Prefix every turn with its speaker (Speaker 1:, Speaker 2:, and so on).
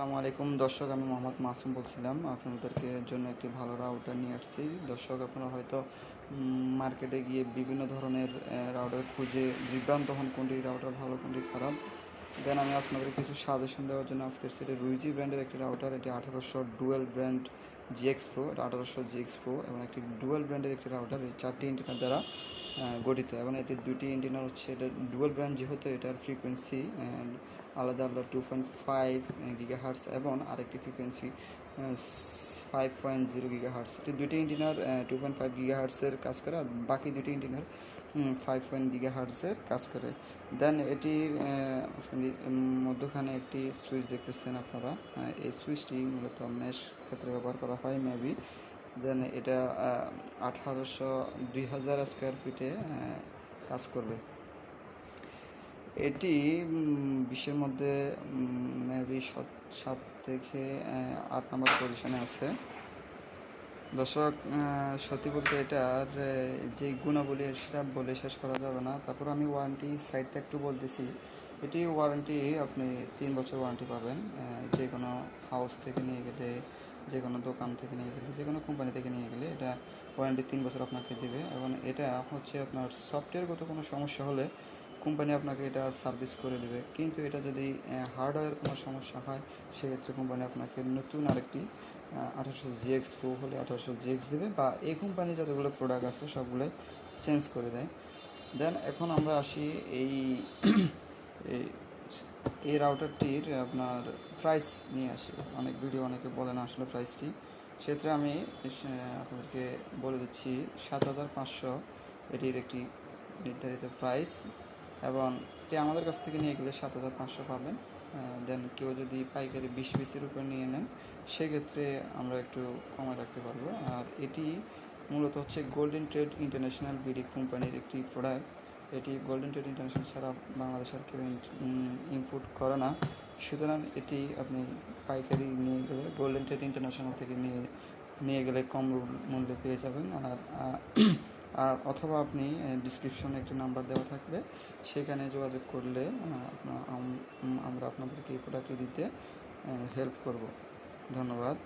Speaker 1: আসসালামু আলাইকুম দর্শক, আমি মোহাম্মদ মাসুম বলছিলাম। আপনাদেরকে জন্য একটি ভালো রাউটার নিয়ে আসছি। দর্শক, আপনারা হয়তো মার্কেটে গিয়ে বিভিন্ন ধরনের রাউটার খুঁজে বিভ্রান্ত হন, কোনটি রাউটার ভালো কোনটি খারাপ। দেন আমি আপনাদের কিছু সাজেশন দেওয়ার জন্য আজকের সেটে রুইজি ব্র্যান্ডের একটি রাউটার, এটি 1800 ডুয়েল ব্র্যান্ড জিএক্স প্রো, এটা 1800 জিএক্স প্রো এবং একটি ডুয়েল ব্র্যান্ডের একটি রাউটার, এই 4টি এন্টিনার দ্বারা গঠিত এবং এতে 2টি এন্টিনার হচ্ছে, এটা ডুয়েল ব্র্যান্ড যেহেতু এটার ফ্রিকোয়েন্সি আলাদা আলাদা 2.5 গিগাহার্টস এবং আরেকটি ফ্রিকোয়েন্সি 5.0 গিগাহার্টস। এটি 2টি এন্টিনার 2.5 গিগাহার্টসের কাজ করে, আর বাকি 2টি এন্টিনার 5 গিগাহার্টসের কাজ করে। দেন এটির মধ্যখানে একটি সুইচ দেখতেছেন আপনারা। এই সুইচটি মূলত মেশ ক্ষেত্রে ব্যবহার করা হয় মেবি। দেন এটা 2000 স্কোয়ার ফিটে কাজ করবে। এটি বিশ্বের মধ্যে মেবি 7 থেকে 8 নম্বর পজিশনে আছে। দর্শক, সত্যি বলতে এটার যে গুণাবলী সেটা বলে শেষ করা যাবে না। তারপর আমি ওয়ারেন্টি সাইডটা একটু বলতেছি। এটি ওয়ারেন্টি আপনি 3 বছর ওয়ারেন্টি পাবেন। যে কোনো হাউস থেকে নিয়ে গেলে, যে কোনো দোকান থেকে নিয়ে গেলে, যে কোনো কোম্পানি থেকে নিয়ে গেলে এটা ওয়ারেন্টি 3 বছর আপনাকে দেবে। এবং এটা হচ্ছে আপনার সফটওয়্যারগত কোনো সমস্যা হলে কোম্পানি আপনাকে এটা সার্ভিস করে দেবে। কিন্তু এটা যদি হার্ডওয়্যার কোনো সমস্যা হয়, সেক্ষেত্রে কোম্পানি আপনাকে নতুন আরেকটি 1800 জিএক্স প্রো হলে 1800 জিএক্স দেবে, বা এই কোম্পানির যতগুলো প্রোডাক্ট আছে সবগুলো চেঞ্জ করে দেয়। দেন এখন আমরা আসি এই এই রাউটারটির আপনার প্রাইস নিয়ে আসি। অনেকে বলে না আসলে প্রাইসটি, সেক্ষেত্রে আমি আপনাদেরকে বলে দিচ্ছি 7500 এটির একটি নির্ধারিত প্রাইস, এবং এটি আমাদের কাছ থেকে নিয়ে গেলে 7500 পাবেন। দেন কেউ যদি পাইকারি 20 পিসের উপর নিয়ে নেন, সেক্ষেত্রে আমরা একটু কমে রাখতে পারবো। আর এটি মূলত হচ্ছে গোল্ডেন ট্রেড ইন্টারন্যাশনাল বিডি কোম্পানির একটি প্রোডাক্ট। এটি গোল্ডেন ট্রেড ইন্টারন্যাশনাল ছাড়া বাংলাদেশ আর কেউ ইম্পোর্ট করে না। সুতরাং এটি আপনি পাইকারি নিয়ে গেলে গোল্ডেন ট্রেড ইন্টারন্যাশনাল থেকে নিয়ে গেলে কম মূল্যে পেয়ে যাবেন। আর অথবা আপনি ডিসক্রিপশনে একটি নাম্বার দেওয়া থাকবে, সেখানে যোগাযোগ করলে আমরা আপনাদেরকে এই প্রোডাক্টটি দিতে হেল্প করব। ধন্যবাদ।